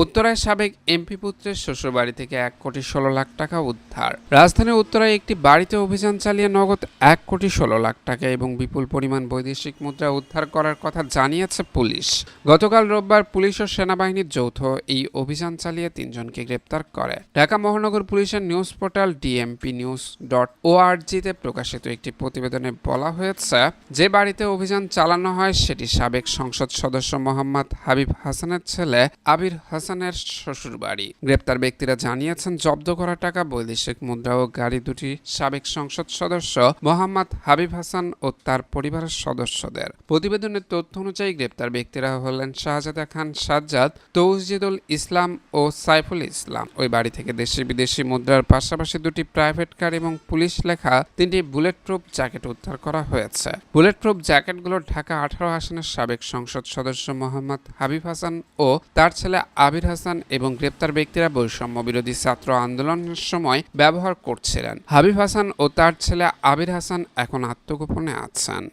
উত্তরায় সাবেক এমপি পুত্রের শ্বশুরবাড়ি থেকে 1,16,00,000 টাকা উদ্ধার। রাজধানীর উত্তরায় একটি বাড়িতে অভিযান চালিয়ে নগদ 1,16,00,000 টাকা এবং বিপুল পরিমাণ বৈদেশিক মুদ্রা উদ্ধার করার কথা জানিয়েছে পুলিশ। গতকাল রোববার পুলিশ ও সেনাবাহিনীর যৌথ এই অভিযান চালিয়ে 3 জনকে গ্রেপ্তার করে। ঢাকা মহানগর পুলিশের নিউজ পোর্টাল dmpnews.org-তে প্রকাশিত একটি প্রতিবেদনে বলা হয়েছে, যে বাড়িতে অভিযান চালানো হয় সেটি সাবেক সংসদ সদস্য মোহাম্মদ হাবিব হাসানের ছেলে আবির হাসানের শ্বশুরবাড়ি। গ্রেপ্তার ব্যক্তিরা জানিয়েছেন, জব্দ করা টাকা, বৈদেশিক মুদ্রা ও গাড়ি দুটি সাবেক সংসদ সদস্য মোহাম্মদ হাবিব হাসান ও তার পরিবারের সদস্যদের। প্রতিবেদনের তথ্য অনুযায়ী গ্রেপ্তার ব্যক্তিরা হলেন শাহজাদা খান সাজ্জাদ, তৌহিদুল ইসলাম ও সাইফুল ইসলাম। ওই বাড়ি থেকে দেশি বিদেশি মুদ্রার পাশাপাশি দুটি প্রাইভেট কার এবং পুলিশ লেখা 3টি বুলেট প্রুফ জ্যাকেট উদ্ধার করা হয়েছে। বুলেট প্রুফ জ্যাকেটগুলো ঢাকা 18 আসনের সাবেক সংসদ সদস্য মোহাম্মদ হাবিব হাসান ও তার ছেলে আবির হাসান এবং গ্রেপ্তার ব্যক্তিরা বৈষম্য বিরোধী ছাত্র আন্দোলনের সময় ব্যবহার করছিলেন। হাবিব হাসান ও তার ছেলে আবির হাসান এখন আত্মগোপনে আছেন।